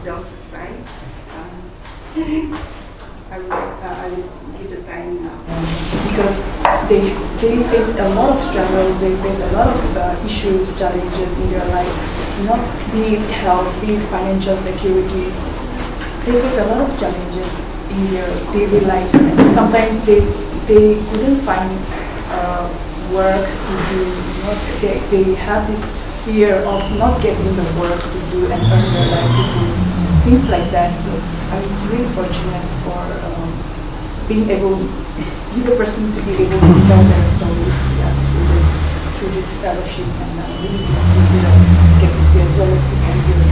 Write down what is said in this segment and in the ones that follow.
Delta side. I will give the time now. Because they face a lot of struggles, they face a lot of issues, challenges in their life, be it health, be it financial securities. They face a lot of challenges in their daily lives, and sometimes they couldn't find work to do. They have this fear of not getting the work to do and earn their livelihood, things like that. So I was really fortunate for being able, be the person to be able to tell their stories through this fellowship, and really grateful to the KPC as well as to Congress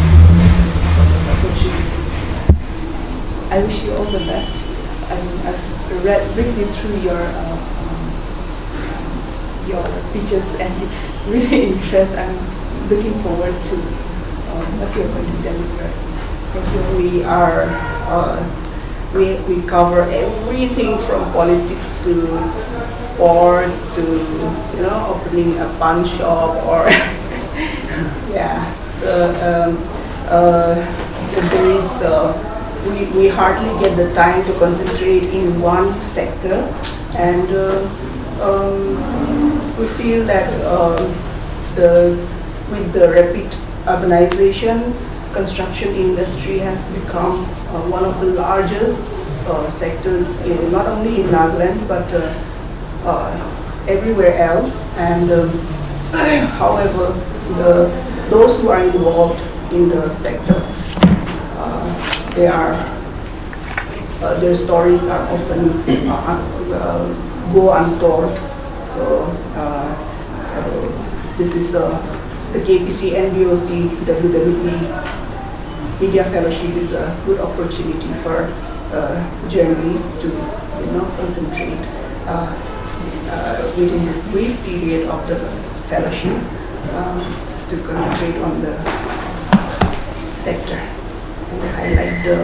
for this opportunity. I wish you all the best. I've read briefly through your pitches, and it's really interesting. I'm looking forward to what you're going to deliver. Thank you. We cover everything from politics to sports to opening a pawn shop or yeah. So there is we hardly get the time to concentrate in one sector, and we feel that with the rapid urbanization, construction industry has become one of the largest sectors, not only in Nagaland but everywhere else. And however, those who are involved in the sector, their stories are often go untold. So this is the KPC Nbocwwb Media Fellowship is a good opportunity for journalists to concentrate within this brief period of the fellowship to concentrate on the sector and highlight the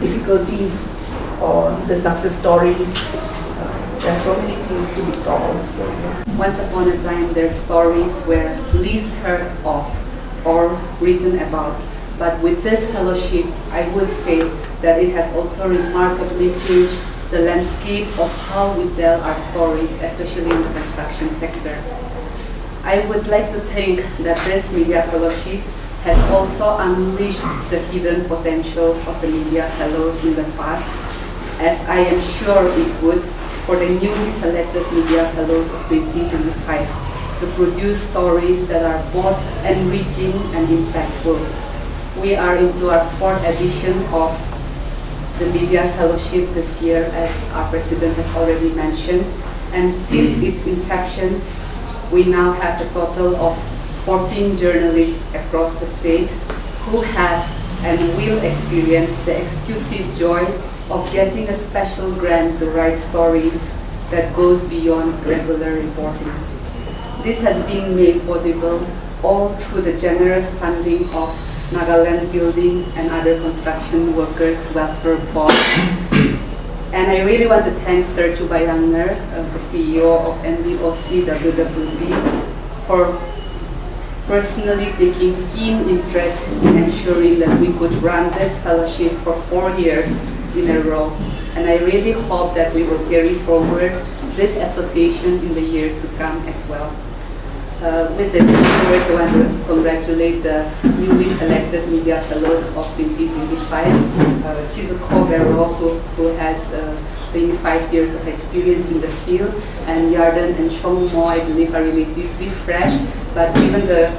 difficulties or the success stories. There are so many things to be told. So, yeah. Once upon a time, their stories were least heard of or written about. But with this fellowship, I would say that it has also remarkably changed the landscape of how we tell our stories, especially in the construction sector. I would like to think that this media fellowship has also unleashed the hidden potentials of the media fellows in the past, as I am sure it would for the newly selected media fellows of 2025 to produce stories that are both enriching and impactful. We are into our 4th edition of the Media Fellowship this year, as our president has already mentioned. And since its inception, we now have a total of 14 journalists across the state who have and will experience the exclusive joy of getting a special grant to write stories that goes beyond regular reporting. This has been made possible all through the generous funding of Nagaland Building and other construction workers welfare board. And I really want to thank Sir Chubayangner, the CEO of Nbocwwb, for personally taking keen interest in ensuring that we could run this fellowship for 4 years in a row. And I really hope that we will carry forward this association in the years to come as well. With this, first I want to congratulate the newly selected Media Fellows of 2025, Chizuko Vero, who has 25 years of experience in the field, and Yarden and Shong Mo, I believe, are relatively fresh, but given the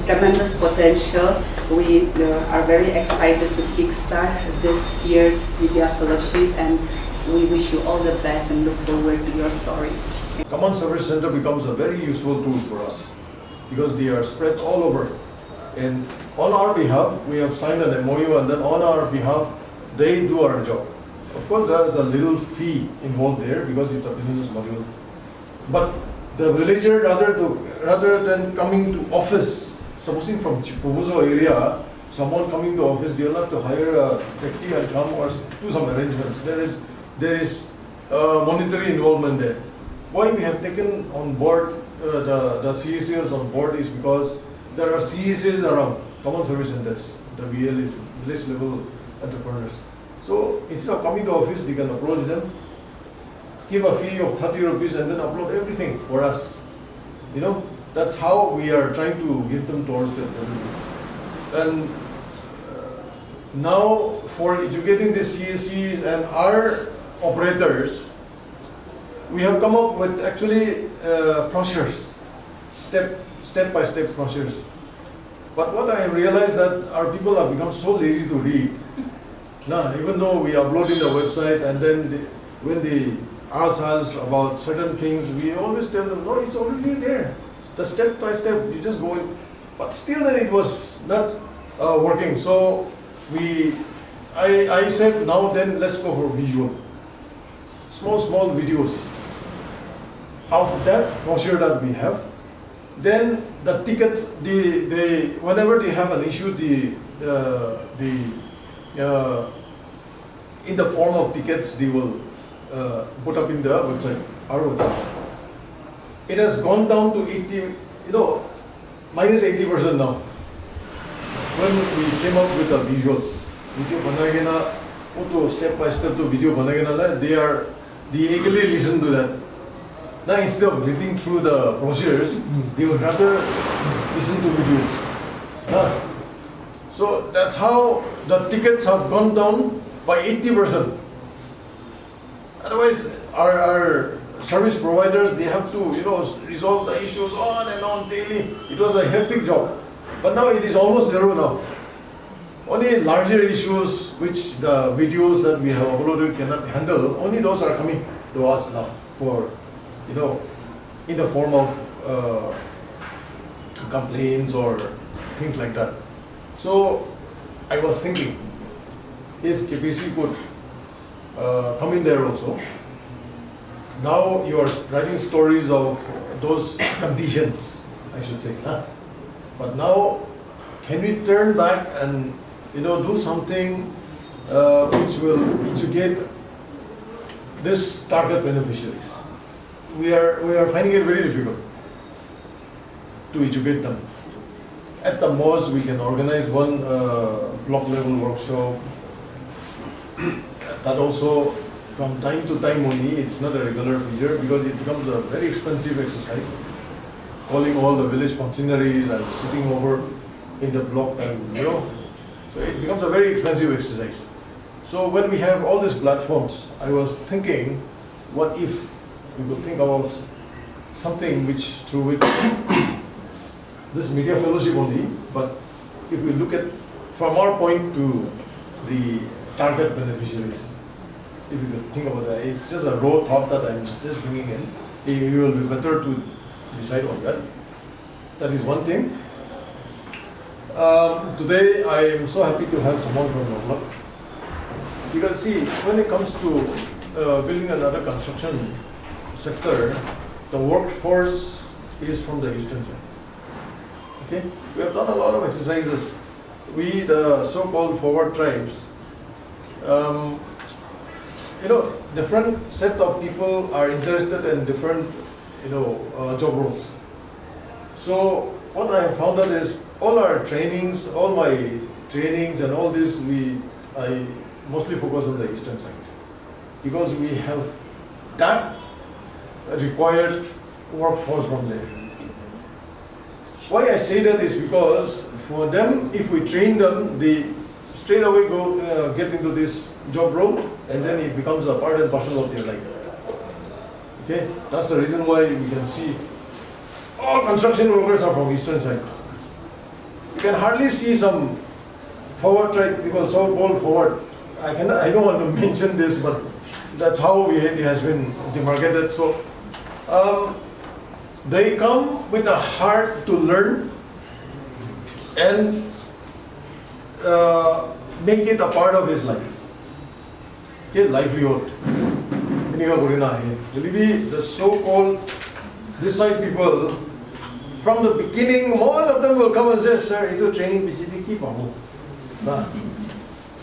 tremendous potential, we are very excited to kickstart this year's Media Fellowship, and we wish you all the best and look forward to your stories. Common Service Center becomes a very useful tool for us because they are spread all over. And on our behalf, we have signed an MOU, and then on our behalf, they do our job. Of course, there is a little fee involved there because it's a business module. But the villager, rather than coming to office, supposing from Chipobuzo area, someone coming to office, they'll have to hire a taxi and come or do some arrangements. There is monetary involvement there. Why we have taken on board the CSCs on board is because there are CSCs around, common service centers. the village level entrepreneurs. So instead of coming to office, they can approach them, give a fee of 30 rupees and then upload everything for us. You know, that's how we are trying to get them towards the revenue. And now for educating the CSCs and our operators, we have come up with actually brochures, step-by-step brochures. But what I have realized that our people have become so lazy to read. Now, even though we upload in the website and then when they ask us about certain things, we always tell them, no, it's already there. The step-by-step, you just go in. But still it was not working. So I said, now then let's go for visual. Small videos of that brochure that we have. Then the tickets, whenever they have an issue, in the form of tickets, they will put up in the website, our website. It has gone down to 80, minus 80% now. When we came up with the visuals, video banagena, auto step by step to video banagena, they eagerly listen to that. Now instead of reading through the brochures, they would rather listen to videos. So that's how the tickets have gone down by 80%. Otherwise, our service providers, they have to resolve the issues on and on daily. It was a hectic job. But now it is almost zero now. Only larger issues which the videos that we have uploaded cannot handle, only those are coming to us now for, in the form of complaints or things like that. So I was thinking, if KPC could come in there also. Now you are writing stories of those conditions, I should say. But now, can we turn back and do something which will educate this target beneficiaries? We are finding it very difficult to educate them. At the most, we can organize one block level workshop. That also, from time to time only, it's not a regular feature because it becomes a very expensive exercise. Calling all the village functionaries and sitting over in the block and so it becomes a very expensive exercise. So when we have all these platforms, I was thinking, what if we could think about something through which this media fellowship only, but if we look at from our point to the target beneficiaries, if you could think about that, it's just a raw thought that I'm just bringing in. It will be better to decide on that. That is one thing. Today I am so happy to have someone from Nbocwwb. You can see when it comes to building another construction sector, the workforce is from the eastern side. Okay, we have done a lot of exercises. We, the so-called forward tribes, different set of people are interested in different, job roles. So what I have found out is all my trainings and all this, I mostly focus on the eastern side because we have that required workforce from there. Why I say that is because for them, if we train them, they straight away go get into this job role, and then it becomes a part and parcel of their life. Okay, that's the reason why we can see all construction workers are from eastern side. You can hardly see some forward tribe, because so-called forward. I don't want to mention this, but that's how it has been demarcated. So they come with a heart to learn and make it a part of his life. Okay, livelihood. The so-called this side people, from the beginning, most of them will come and say, "Sir, it's training PCT keep on."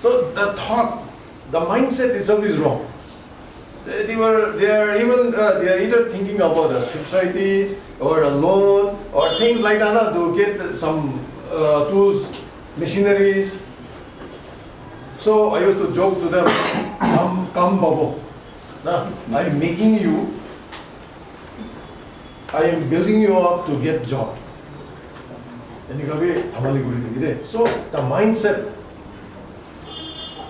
So the thought, the mindset itself is wrong. They are either thinking about a subsidy or a loan or things like that to get some tools machineries. So I used to joke to them, come babo. Now, I am making you, I am building you up to get job. So the mindset,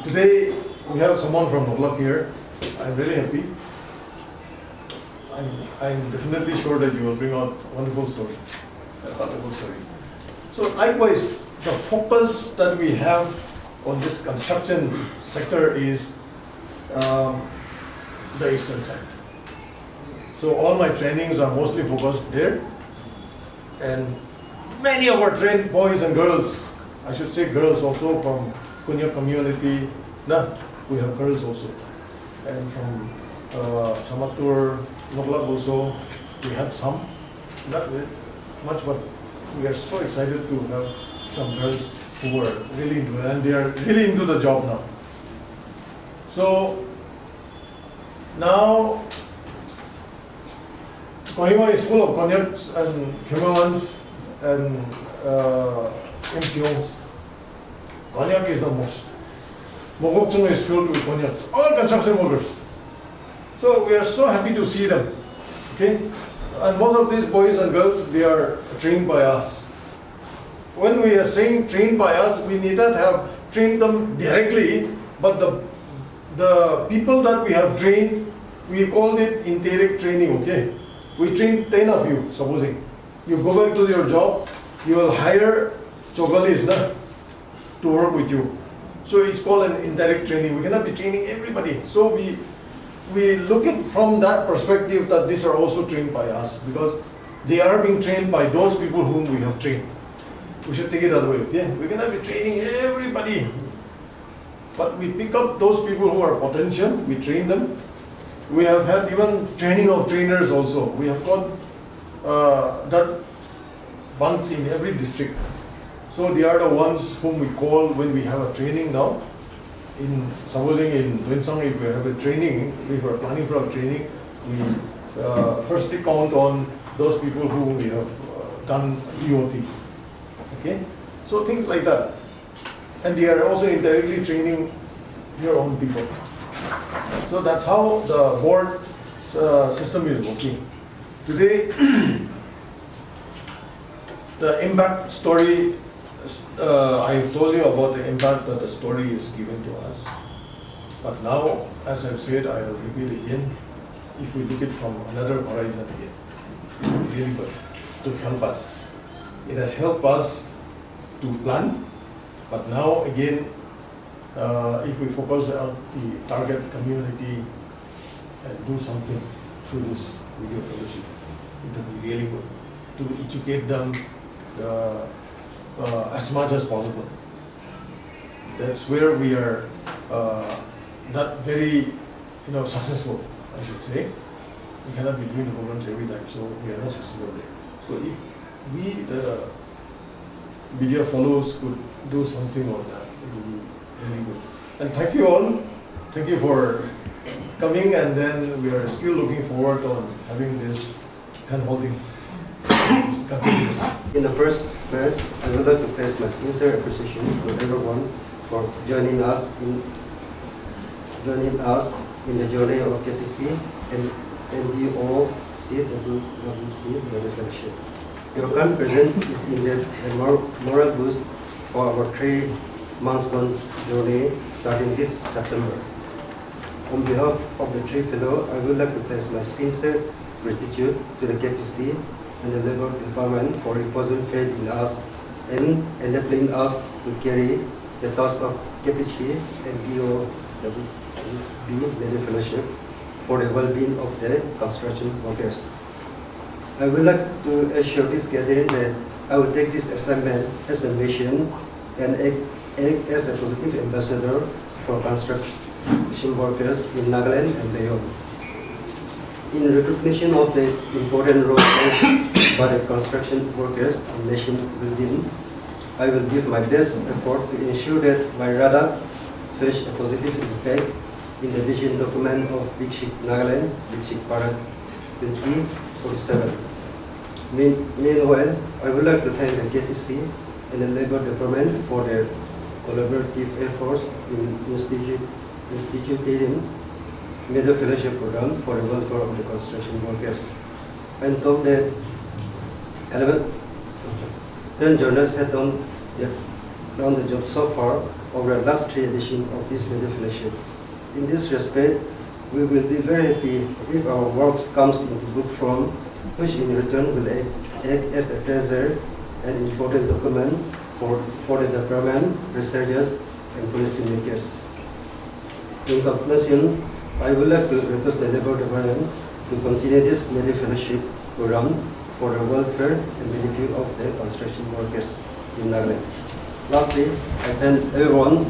today we have someone from Nbocwwb here. I'm really happy. I'm definitely sure that you will bring out a wonderful story. So likewise, the focus that we have on this construction sector is the eastern side. So all my trainings are mostly focused there, and many of our trained boys and girls, I should say girls also from Kunya community, we have girls also, and from Samatur, Nbocwwb also, we had some, not very much, but we are so excited to have some girls who are really into it, and they are really into the job now. So now Kohima is full of Konyaks and Humans and MTOs. Konyak is the most. Nbocwwb is filled with Konyaks, all construction workers. So we are so happy to see them. Okay? And most of these boys and girls, they are trained by us. When we are saying trained by us, we need not have trained them directly, but the people that we have trained, we call it indirect training, okay? We train 10 of you, supposing. You go back to your job, you will hire chogalis to work with you. So it's called an indirect training. We cannot be training everybody. So we look at from that perspective that these are also trained by us, because they are being trained by those people whom we have trained. We should take it that way, okay? We cannot be training everybody. But we pick up those people who are potential, we train them. We have had even training of trainers also. We have got that bunch in every district. So they are the ones whom we call when we have a training now. Supposing in Doinsang, if we have a training, if we are planning for a training, we firstly count on those people who we have done EOT. Okay? So things like that. And they are also indirectly training your own people. So that's how the board system is working. Today, the impact story, I told you about the impact that the story is given to us. But now, as I've said, I will repeat again, if we look at it from another horizon again, it will be really good to help us. It has helped us to plan, but now again, if we focus on the target community and do something through this video fellowship, it will be really good to educate them as much as possible. That's where we are not very successful, I should say. We cannot be doing the programs every time, so we are not successful there. So if we, the media fellows, could do something on that, it would be really good. And thank you all. Thank you for coming, and then we are still looking forward on having this hand-holding. In the first place, I would like to place my sincere appreciation to everyone for joining us in the journey of KPC and Nbocwwb benefit. Your kind presence is indeed a moral boost for our 3 milestone journey starting this September. On behalf of the 3 fellows, I would like to place my sincere gratitude to the KPC and the Labour Department for reposing faith in us and enabling us to carry the task of KPC and Nbocwwb fellowship for the well-being of the construction workers. I would like to assure this gathering that I will take this assignment as a mission and act as a positive ambassador for construction workers in Nagaland and beyond. In recognition of the important role played by the construction workers in nation building, I will give my best effort to ensure that my radar fetch a positive impact in the vision document of Big Ship Nagaland, Big Ship Parade 2047. Meanwhile, I would like to thank the KPC and the Labor Department for their collaborative efforts in instituting Media Fellowship Program for the welfare of the construction workers. I'm told that 10 journalists have done the job so far over the last 3 editions of this Media Fellowship. In this respect, we will be very happy if our works comes into book form, which in return will act as a treasure and important document for the department, researchers, and policymakers. In conclusion, I would like to request the Labor Department to continue this Media Fellowship program for the welfare and benefit of the construction workers in Nagaland. Lastly, I thank everyone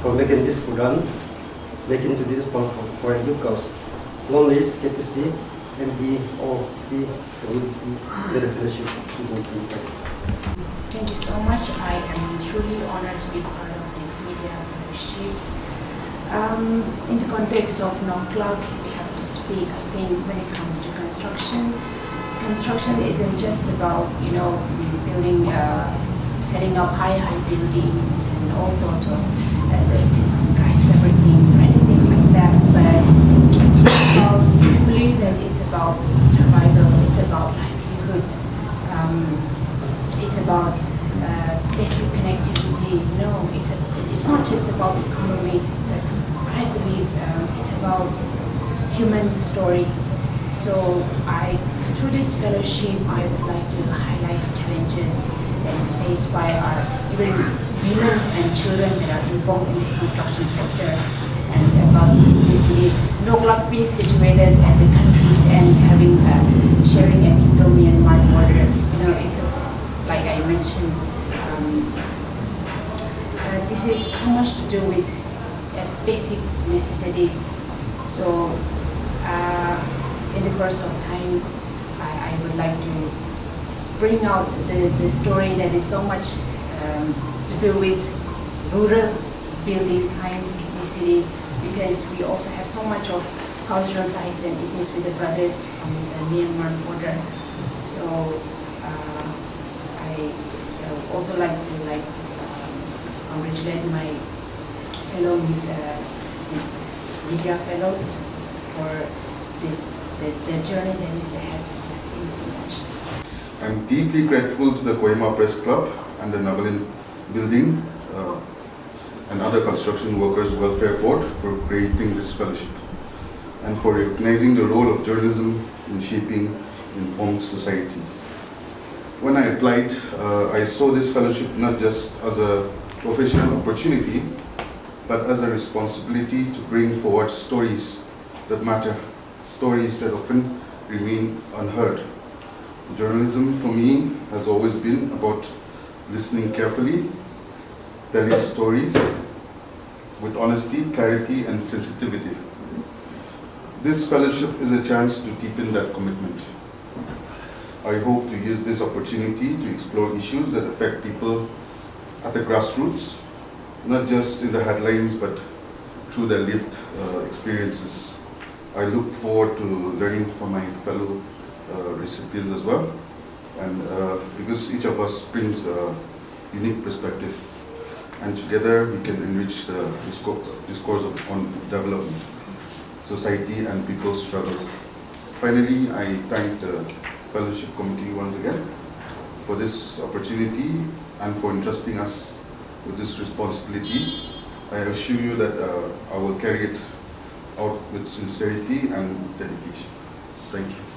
for making this program, making to this point for a good cause. Long live KPC, Nbocwwb Media Fellowship 2025. Thank you so much. I am truly honored to be part of this media fellowship. In the context of non-cloud, we have to speak, I think, when it comes to construction. Construction isn't just about, building, setting up high buildings and all sorts of these skyscraper things or anything like that. But I believe that it's about survival, it's about livelihood, it's about basic connectivity. It's not just about economy. That's what I believe. It's about human story. So through this fellowship, I would like to highlight the challenges that is faced by our even women and children that are involved in this construction sector, and about this Nbocwwb being situated at the country's end, having sharing an Indo-Myanmar border. It's like I mentioned. This is so much to do with a basic necessity. So in the course of time, I would like to bring out the story that is so much to do with rural building kind ethnicity, because we also have so much of cultural ties and ethnies with the brothers on the Myanmar border. So I also like to congratulate my fellow these media fellows for the journey that is ahead. Thank you so much. I'm deeply grateful to the Kohima Press Club and the Nagaland Building and other construction workers welfare board for creating this fellowship and for recognizing the role of journalism in shaping informed societies. When I applied, I saw this fellowship not just as a professional opportunity, but as a responsibility to bring forward stories that matter, stories that often remain unheard. Journalism for me has always been about listening carefully, telling stories with honesty, clarity, and sensitivity. This fellowship is a chance to deepen that commitment. I hope to use this opportunity to explore issues that affect people at the grassroots, not just in the headlines, but through their lived experiences. I look forward to learning from my fellow recipients as well, and because each of us brings a unique perspective, and together we can enrich the discourse on development, society, and people's struggles. Finally, I thank the Fellowship Committee once again for this opportunity and for entrusting us with this responsibility. I assure you that I will carry it out with sincerity and dedication. Thank you.